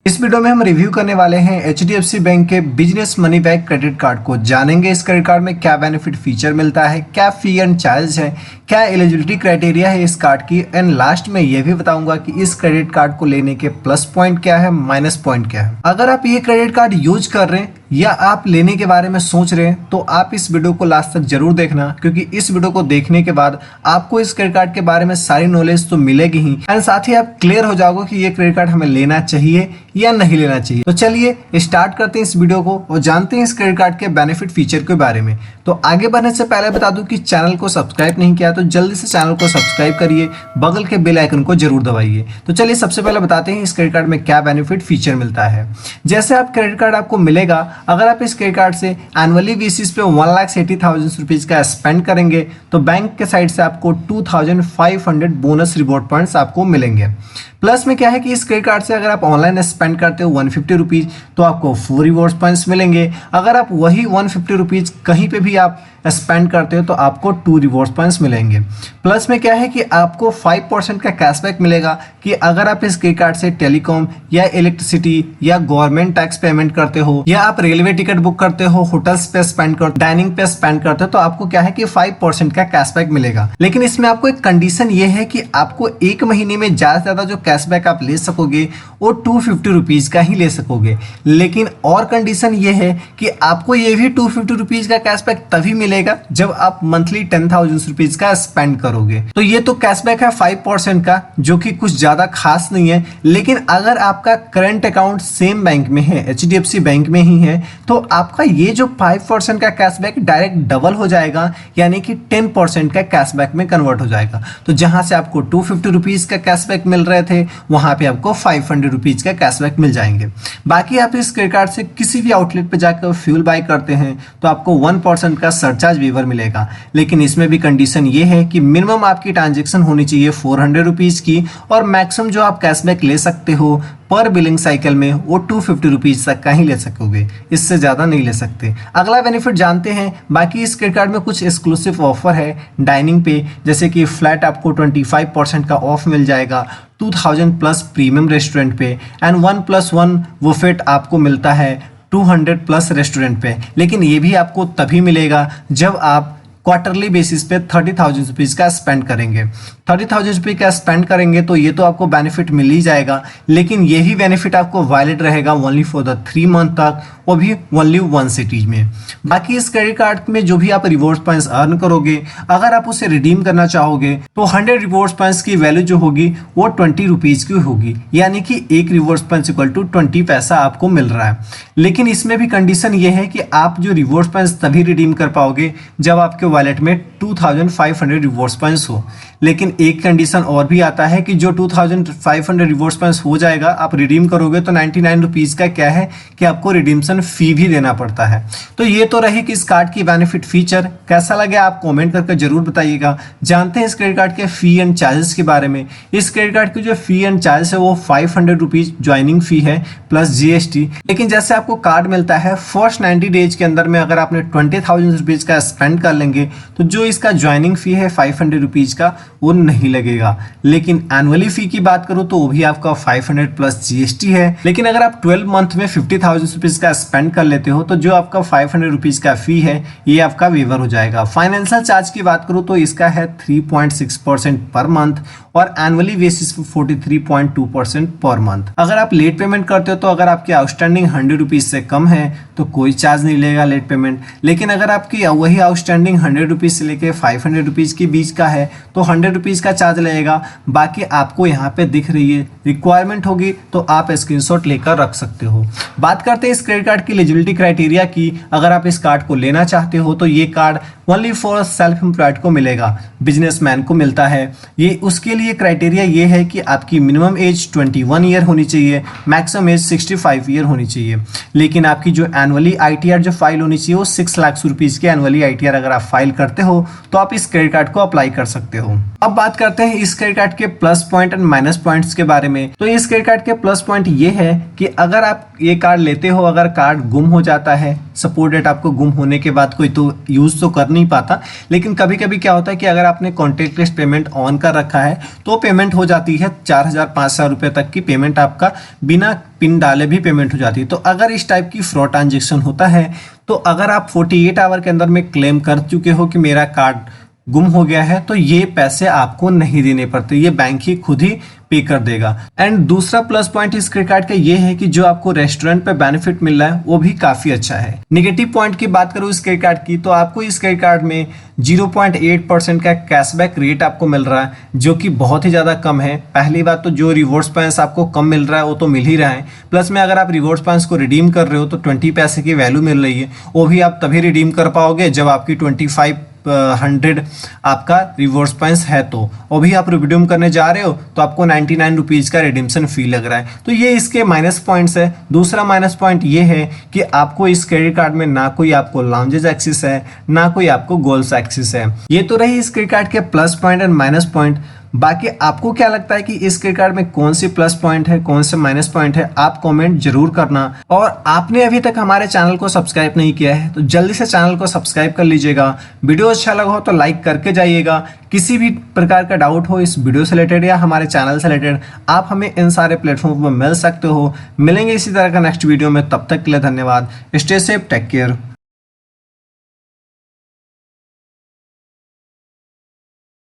इस वीडियो में हम रिव्यू करने वाले हैं एचडीएफसी बैंक के business money bank credit card को। जानेंगे इस क्रेडिट कार्ड में क्या बेनिफिट फीचर मिलता है, क्या फी एंड चार्ज है, क्या एलिजिबिलिटी क्राइटेरिया है इस कार्ड की, एंड लास्ट में यह भी बताऊंगा कि इस क्रेडिट कार्ड को लेने के प्लस पॉइंट क्या है, माइनस पॉइंट क्या है। अगर आप ये क्रेडिट कार्ड यूज कर रहे हैं या आप लेने के बारे में सोच रहे हैं तो आप इस वीडियो को लास्ट तक जरूर देखना, क्योंकि इस वीडियो को देखने के बाद आपको इस क्रेडिट कार्ड के बारे में सारी नॉलेज तो मिलेगी ही, एंड साथ ही आप क्लियर हो जाओगे कि ये क्रेडिट कार्ड हमें लेना चाहिए या नहीं लेना चाहिए। तो चलिए स्टार्ट करते हैं इस वीडियो को और जानते हैं इस क्रेडिट कार्ड के बेनिफिट फीचर के बारे में। तो आगे बढ़ने से पहले बता दूं कि चैनल को सब्सक्राइब नहीं किया तो जल्दी से चैनल को सब्सक्राइब करिए, बगल के बेल आइकन को जरूर दबाइए। तो चलिए सबसे पहले बताते हैं इस क्रेडिट कार्ड में क्या बेनिफिट फीचर मिलता है। जैसे आप क्रेडिट कार्ड आपको मिलेगा, अगर आप इस क्रेडिट कार्ड से एनुअली बेसिस पे 1,80,000 रुपीज का स्पेंड करेंगे तो बैंक के साइड से आपको 2,500 बोनस रिवॉर्ड पॉइंट्स आपको मिलेंगे। प्लस में क्या है कि इस क्रेडिट कार्ड से अगर आप ऑनलाइन स्पेंड करते हो 150 रुपीज तो आपको 4 रिवॉर्ड पॉइंट्स मिलेंगे। अगर आप वही 150 रुपीज कहीं पे भी आप स्पेंड करते हो तो आपको 2 रिवॉर्ड पॉइंट्स मिलेंगे। प्लस में क्या है कि आपको 5% का कैशबैक मिलेगा कि अगर आप इस क्रेडिट कार्ड से टेलीकॉम या इलेक्ट्रिसिटी या गवर्नमेंट टैक्स पेमेंट करते हो, या आप रेलवे टिकट बुक करते हो, होटल्स पे स्पेंड करते हो, डाइनिंग पे स्पेंड करते हो, तो आपको क्या है कि 5% का कैशबैक मिलेगा। लेकिन इसमें आपको एक कंडीशन ये है कि आपको एक महीने में ज्यादा से ज्यादा जो कैशबैक आप ले सकोगे वो 250 रुपीज का ही ले सकोगे। लेकिन और कंडीशन ये है कि आपको ये भी 250 रुपीज का कैशबैक तभी मिलेगा जब आप मंथली 10,000 रुपीज का स्पेंड करोगे। तो ये तो कैशबैक है 5% का, जो कि कुछ ज्यादा खास नहीं है। लेकिन अगर आपका करंट अकाउंट सेम बैंक में है, एचडीएफसी बैंक में ही है, तो आपका ये जो 5% का कैशबैक डायरेक्ट डबल हो जाएगा, यानी कि 10% का कैशबैक में कन्वर्ट हो जाएगा। तो जहां से आपको 250 रुपीज का कैशबैक मिल रहे थे, वहां पे आपको 500 रुपीज का कैशबैक मिल जाएंगे। बाकी आप इस क्रेडिट कार्ड से किसी भी आउटलेट पे जाकर फ्यूल बाय करते हैं तो आपको 1% का सरचार्ज वेवर मिलेगा। लेकिन इसमें भी कंडीशन ये है कि मिनिमम आपकी ट्रांजेक्शन होनी चाहिए 400 रुपीज की, और मैक्सिमम जो आप कैशबैक ले सकते हो पर बिलिंग साइकिल में वो 250 रुपीज तक का ही ले सकोगे, इससे ज्यादा नहीं ले सकते। अगला बेनिफिट जानते हैं। बाकी इस क्रेडिट कार्ड में कुछ एक्सक्लूसिव ऑफर है डाइनिंग पे, जैसे कि फ्लैट आपको 25% का ऑफ मिल जाएगा 2000 प्लस प्रीमियम रेस्टोरेंट पे, एंड 1+1 बुफेट आपको मिलता है 200 प्लस रेस्टोरेंट पे। लेकिन ये भी आपको तभी मिलेगा जब आप क्वार्टरली बेसिस पे 30,000 रुपीज का स्पेंड करेंगे। 30,000 रुपये का स्पेंड करेंगे तो ये तो आपको बेनिफिट मिल ही जाएगा, लेकिन यही बेनिफिट आपको वैलिड रहेगा ओनली फॉर द 3 मंथ तक, वो भी ओनली 1 सिटीज में। बाकी इस क्रेडिट कार्ड में जो भी आप रिवॉर्ड पॉइंट्स अर्न करोगे, अगर आप उसे रिडीम करना चाहोगे तो 100 रिवॉर्ड पॉइंट्स की वैल्यू जो होगी वो 20 रुपीज की होगी, यानी कि 1 रिवॉर्ड पॉइंट्स इक्वल टू 20 पैसा आपको मिल रहा है। लेकिन इसमें भी कंडीशन ये है कि आप जो रिवॉर्ड पॉइंट्स तभी रिडीम कर पाओगे जब आपके वॉलेट में 2,500 रिवॉर्ड पॉइंट्स हो। लेकिन एक कंडीशन और भी आता है कि जो 2,500 रिवॉर्ड पॉइंट्स हो जाएगा, आप रिडीम करोगे तो 99 रुपीज का क्या है कि आपको रिडीम्शन फी भी देना पड़ता है। तो ये तो रही कि इस कार्ड की बेनिफिट फीचर। कैसा लगे आप कमेंट करके जरूर बताइएगा। जानते हैं इस क्रेडिट कार्ड के फी एंड चार्जेस के बारे में। इस क्रेडिट कार्ड की जो फी एंड चार्ज है वो 500 रुपीज ज्वाइनिंग फी है प्लस जीएसटी। लेकिन जैसे आपको कार्ड मिलता है फर्स्ट 90 डेज के अंदर में, अगर आपने 20,000 रुपीज का स्पेंड कर लेंगे तो जो इसका ज्वाइनिंग फी है 500 रुपीज का वो नहीं लगेगा। लेकिन एनुअली फी की बात करूं तो वो भी आपका 500 प्लस जीएसटी है। लेकिन अगर आप 12 मंथ में 50,000 रुपीज का स्पेंड कर लेते हो तो जो आपका 500 रुपीज का फी है ये आपका वेवर हो जाएगा। फाइनेंशियल चार्ज की बात करूं तो इसका है 3.6% पर मंथ और एनुअली बेसिस 43.2% पर मंथ। अगर आप लेट पेमेंट करते हो तो अगर आपकी आउटस्टैंडिंग 100 रुपीज से कम है तो कोई चार्ज नहीं लेगा लेट पेमेंट। लेकिन अगर आपकी वही आउटस्टैंडिंग 100 रुपीज से लेके 500 रुपीज के बीच का है तो 100 रुपीज का चार्ज लगेगा। बाकी आपको यहाँ पे दिख रही है, रिक्वायरमेंट होगी तो आप स्क्रीनशॉट लेकर रख सकते हो। बात करते हैं इस क्रेडिट कार्ड की एलिजिबिलिटी क्राइटेरिया की। अगर आप इस कार्ड को लेना चाहते हो तो ये card only for self employed को मिलेगा, बिजनेसमैन को मिलता है। ये उसके लिए क्राइटेरिया ये है कि आपकी मिनिमम एज 21 ईयर होनी चाहिए, मैक्सिमम एज 65 ईयर होनी चाहिए। लेकिन आपकी जो एनुअली आईटीआर जो फाइल होनी चाहिए वो 6 लाख रुपीज की एनुअली आईटीआर अगर आप फाइल करते हो तो आप इस क्रेडिट कार्ड को अप्लाई कर सकते हो। अब बात करते हैं इस क्रेडिट कार्ड के plus point and minus points के बारे में। तो इस क्रेडिट कार्ड के प्लस पॉइंट ये है कि अगर आप ये कार्ड लेते हो, अगर कार्ड गुम हो जाता है, सपोर्ट डेट आपको गुम होने के बाद कोई तो यूज तो कर नहीं नहीं पाता, लेकिन कभी कभी क्या होता है कि अगर आपने कॉन्टेक्टलेस पेमेंट ऑन कर रखा है तो पेमेंट हो जाती है 4,000-5,000 रुपये तक की पेमेंट, आपका बिना पिन डाले भी पेमेंट हो जाती है। तो अगर इस टाइप की फ्रॉड ट्रांजेक्शन होता है तो अगर आप 48 आवर के अंदर में क्लेम कर चुके हो कि मेरा कार्ड गुम हो गया है तो ये पैसे आपको नहीं देने पड़ते, ये बैंक ही खुद ही पे कर देगा। एंड दूसरा प्लस पॉइंट इस क्रेडिट कार्ड का ये है कि जो आपको रेस्टोरेंट पे बेनिफिट मिल रहा है वो भी काफी अच्छा है। नेगेटिव पॉइंट की बात करूँ इस क्रेडिट कार्ड की तो आपको इस क्रेडिट कार्ड में 0.8% का कैशबैक रेट आपको मिल रहा है, जो कि बहुत ही ज्यादा कम है। पहली बात तो जो रिवॉर्ड्स पॉइंट्स आपको कम मिल रहा है वो तो मिल ही रहा है, प्लस में अगर आप रिवॉर्ड्स पॉइंट्स को रिडीम कर रहे हो तो 20 पैसे की वैल्यू मिल रही है, वो भी आप तभी रिडीम कर पाओगे जब आपकी 2500 आपका रिवॉर्ड्स पॉइंट्स है, तो वो भी आप रिडीम करने जा रहे हो तो आपको 99 रुपीज का रिडीम्शन फी लग रहा है। तो ये इसके माइनस पॉइंट्स है। दूसरा माइनस पॉइंट ये है कि आपको इस क्रेडिट कार्ड में ना कोई आपको लाउंजेस एक्सेस है, ना कोई आपको गोल्स एक्सेस है। ये तो रही इस क्रेडिट कार्ड के plus point and minus point. बाकी आपको क्या लगता है कि इस क्रेडिट कार्ड में कौन सी प्लस पॉइंट है, कौन से माइनस पॉइंट है, आप कमेंट जरूर करना। और आपने अभी तक हमारे चैनल को सब्सक्राइब नहीं किया है तो जल्दी से चैनल को सब्सक्राइब कर लीजिएगा। वीडियो अच्छा लगा हो तो लाइक करके जाइएगा। किसी भी प्रकार का डाउट हो इस वीडियो से रिलेटेड या हमारे चैनल से रिलेटेड, आप हमें इन सारे प्लेटफॉर्म पर मिल सकते हो। मिलेंगे इसी तरह का नेक्स्ट वीडियो में, तब तक के लिए धन्यवाद। Stay safe, take care.